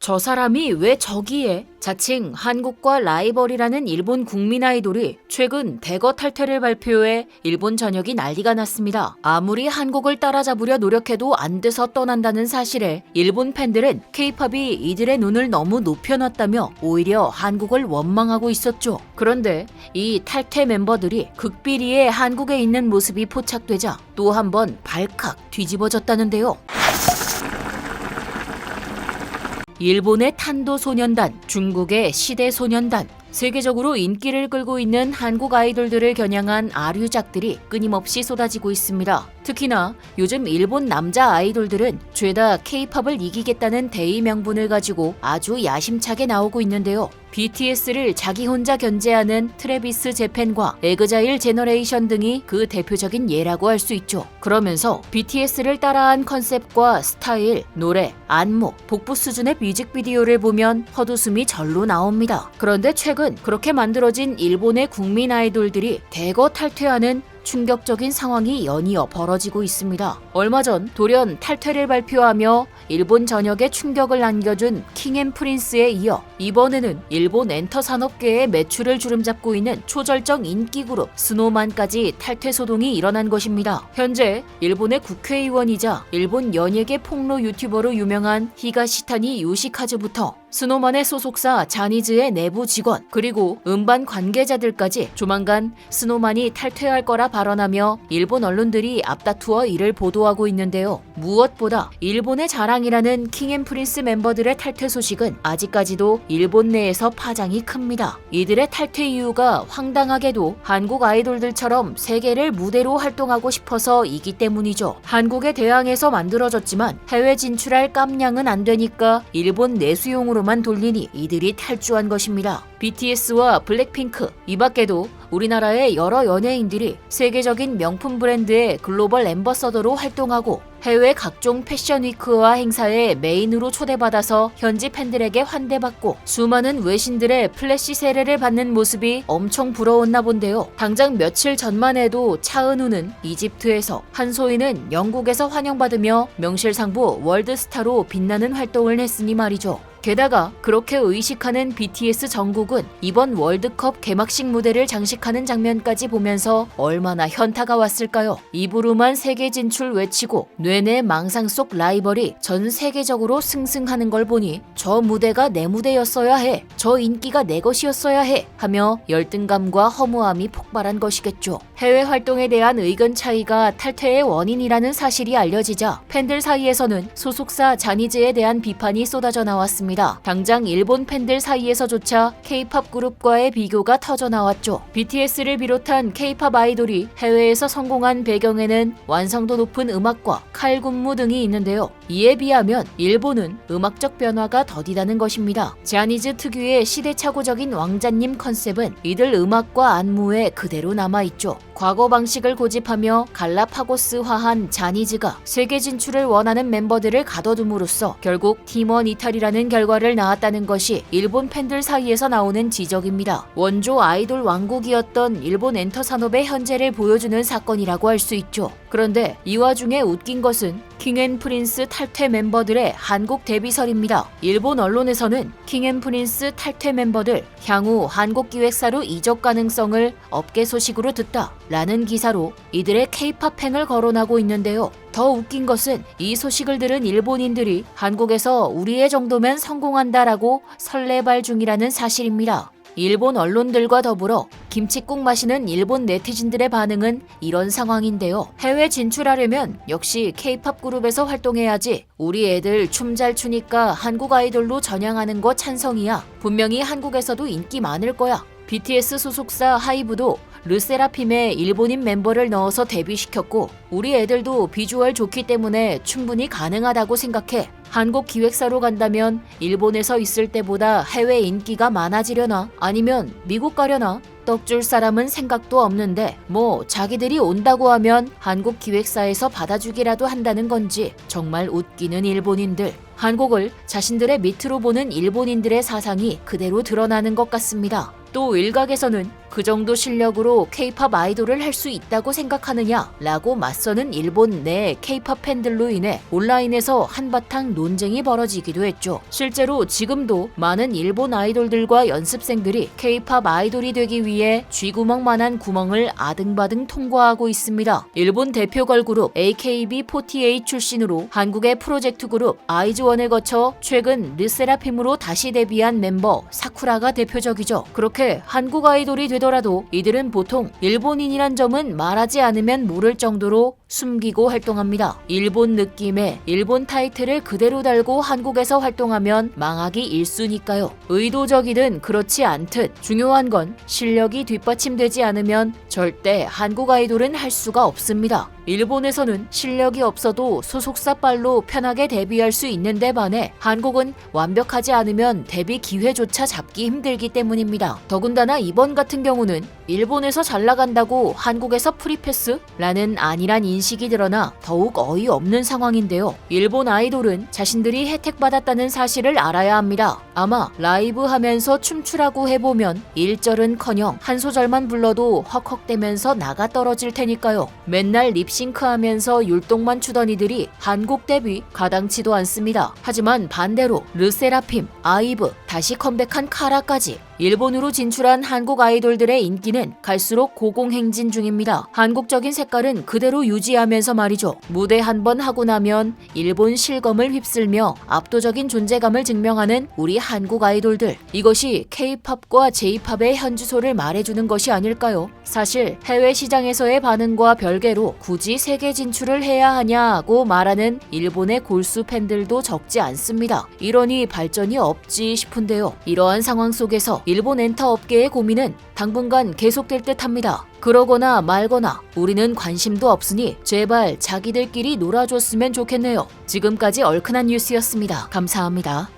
저 사람이 왜 저기에? 자칭 한국과 라이벌이라는 일본 국민 아이돌이 최근 대거 탈퇴를 발표해 일본 전역이 난리가 났습니다. 아무리 한국을 따라잡으려 노력해도 안 돼서 떠난다는 사실에 일본 팬들은 K-팝이 이들의 눈을 너무 높여놨다며 오히려 한국을 원망하고 있었죠. 그런데 이 탈퇴 멤버들이 극비리에 한국에 있는 모습이 포착되자 또 한 번 발칵 뒤집어졌다는데요. 일본의 탄도소년단, 중국의 시대소년단, 세계적으로 인기를 끌고 있는 한국 아이돌들을 겨냥한 아류작들이 끊임없이 쏟아지고 있습니다. 특히나 요즘 일본 남자 아이돌들은 죄다 K-팝을 이기겠다는 대의 명분을 가지고 아주 야심차게 나오고 있는데요. BTS를 자기 혼자 견제하는 트래비스 재팬과 에그자일 제너레이션 등이 그 대표적인 예라고 할 수 있죠. 그러면서 BTS를 따라한 컨셉과 스타일, 노래, 안무, 복부 수준의 뮤직비디오를 보면 헛웃음이 절로 나옵니다. 그런데 최근 그렇게 만들어진 일본의 국민 아이돌들이 대거 탈퇴하는 충격적인 상황이 연이어 벌어지고 있습니다. 얼마 전 돌연 탈퇴를 발표하며 일본 전역에 충격을 안겨준 킹앤프린스에 이어 이번에는 일본 엔터 산업계의 매출을 주름잡고 있는 초절정 인기 그룹 스노만까지 탈퇴 소동이 일어난 것입니다. 현재 일본의 국회의원이자 일본 연예계 폭로 유튜버로 유명한 히가시타니 요시카즈부터 스노만의 소속사 자니즈의 내부 직원 그리고 음반 관계자들까지 조만간 스노만이 탈퇴할 거라 발언하며 일본 언론들이 앞다투어 이를 보도하고 있는데요. 무엇보다 일본의 자랑이라는 킹앤프린스 멤버들의 탈퇴 소식은 아직까지도 일본 내에서 파장이 큽니다. 이들의 탈퇴 이유가 황당하게도 한국 아이돌들처럼 세계를 무대로 활동하고 싶어서이기 때문이죠. 한국에 대항해서 만들어졌지만 해외 진출할 깜냥은 안 되니까 일본 내수용으로만 돌리니 이들이 탈주한 것입니다. BTS와 블랙핑크, 이 밖에도 우리나라의 여러 연예인들이 세계적인 명품 브랜드의 글로벌 앰버서더로 활동하고 해외 각종 패션 위크와 행사에 메인으로 초대받아서 현지 팬들에게 환대받고 수많은 외신들의 플래시 세례를 받는 모습이 엄청 부러웠나 본데요. 당장 며칠 전만 해도 차은우는 이집트에서, 한소희는 영국에서 환영받으며 명실상부 월드스타로 빛나는 활동을 했으니 말이죠. 게다가 그렇게 의식하는 BTS 정국은 이번 월드컵 개막식 무대를 장식하는 장면까지 보면서 얼마나 현타가 왔을까요? 입으로만 세계 진출 외치고 뇌내 망상 속 라이벌이 전 세계적으로 승승하는 걸 보니 저 무대가 내 무대였어야 해, 저 인기가 내 것이었어야 해 하며 열등감과 허무함이 폭발한 것이겠죠. 해외 활동에 대한 의견 차이가 탈퇴의 원인이라는 사실이 알려지자 팬들 사이에서는 소속사 자니즈에 대한 비판이 쏟아져 나왔습니다. 당장 일본 팬들 사이에서조차 K-팝 그룹과의 비교가 터져나왔죠. BTS를 비롯한 K-팝 아이돌이 해외에서 성공한 배경에는 완성도 높은 음악과 칼군무 등이 있는데요. 이에 비하면 일본은 음악적 변화가 더디다는 것입니다. 자니즈 특유의 시대착오적인 왕자님 컨셉은 이들 음악과 안무에 그대로 남아있죠. 과거 방식을 고집하며 갈라파고스화한 자니즈가 세계 진출을 원하는 멤버들을 가둬둠으로써 결국 팀원 이탈이라는 결과를 낳았다는 것이 일본 팬들 사이에서 나오는 지적입니다. 원조 아이돌 왕국이었던 일본 엔터 산업의 현재를 보여주는 사건이라고 할 수 있죠. 그런데 이 와중에 웃긴 것은 킹앤프린스 탈퇴 멤버들의 한국 데뷔설입니다. 일본 언론에서는 킹앤프린스 탈퇴 멤버들 향후 한국 기획사로 이적 가능성을 업계 소식으로 듣다 라는 기사로 이들의 K-팝행을 거론하고 있는데요. 더 웃긴 것은 이 소식을 들은 일본인들이 한국에서 우리의 정도면 성공한다라고 설레발 중이라는 사실입니다. 일본 언론들과 더불어 김칫국 마시는 일본 네티즌들의 반응은 이런 상황인데요. 해외 진출하려면 역시 K-팝 그룹에서 활동해야지. 우리 애들 춤 잘 추니까 한국 아이돌로 전향하는 거 찬성이야. 분명히 한국에서도 인기 많을 거야. BTS 소속사 하이브도 르세라핌에 일본인 멤버를 넣어서 데뷔시켰고 우리 애들도 비주얼 좋기 때문에 충분히 가능하다고 생각해. 한국 기획사로 간다면 일본에서 있을 때보다 해외 인기가 많아지려나? 아니면 미국 가려나? 떡줄 사람은 생각도 없는데 뭐 자기들이 온다고 하면 한국 기획사에서 받아주기라도 한다는 건지 정말 웃기는 일본인들. 한국을 자신들의 밑으로 보는 일본인들의 사상이 그대로 드러나는 것 같습니다. 또 일각에서는 그 정도 실력으로 K-팝 아이돌을 할 수 있다고 생각하느냐? 라고 맞서는 일본 내 K-팝 팬들로 인해 온라인에서 한바탕 논쟁이 벌어지기도 했죠. 실제로 지금도 많은 일본 아이돌들과 연습생들이 K-팝 아이돌이 되기 위해 쥐구멍만한 구멍을 아등바등 통과하고 있습니다. 일본 대표 걸그룹 AKB48 출신으로 한국의 프로젝트 그룹 아이즈원을 거쳐 최근 르세라핌으로 다시 데뷔한 멤버 사쿠라가 대표적이죠. 그렇게 한국 아이돌이 되더라도 이들은 보통 일본인이란 점은 말하지 않으면 모를 정도로 숨기고 활동합니다. 일본 느낌의 일본 타이틀을 그대로 달고 한국에서 활동하면 망하기 일쑤니까요. 의도적이든 그렇지 않든 중요한 건 실력이 뒷받침되지 않으면 절대 한국 아이돌은 할 수가 없습니다. 일본에서는 실력이 없어도 소속사 빨로 편하게 데뷔할 수 있는데 반해 한국은 완벽하지 않으면 데뷔 기회조차 잡기 힘들기 때문입니다. 더군다나 이번 같은 경우는 일본에서 잘 나간다고 한국에서 프리패스? 라는 안일한 인식이 드러나 더욱 어이없는 상황인데요. 일본 아이돌은 자신들이 혜택받았다는 사실을 알아야 합니다. 아마 라이브 하면서 춤추라고 해보면 1절은커녕 한 소절만 불러도 헉헉대면서 나가 떨어질 테니까요. 맨날 립싱크하면서 율동만 추던 이들이 한국 데뷔 가당치도 않습니다. 하지만 반대로 르세라핌, 아이브, 다시 컴백한 카라까지 일본으로 진출한 한국 아이돌들의 인기는 갈수록 고공행진 중입니다. 한국적인 색깔은 그대로 유지하면서 말이죠. 무대 한 번 하고 나면 일본 실검을 휩쓸며 압도적인 존재감을 증명하는 우리 한국 아이돌들. 이것이 K-팝과 J-팝의 현주소를 말해주는 것이 아닐까요? 사실 해외 시장에서의 반응과 별개로 굳이 세계 진출을 해야 하냐고 말하는 일본의 골수 팬들도 적지 않습니다. 이러니 발전이 없지 싶은데요. 이러한 상황 속에서 일본 엔터 업계의 고민은 당분간 계속될 듯합니다. 그러거나 말거나 우리는 관심도 없으니 제발 자기들끼리 놀아줬으면 좋겠네요. 지금까지 얼큰한 뉴스였습니다. 감사합니다.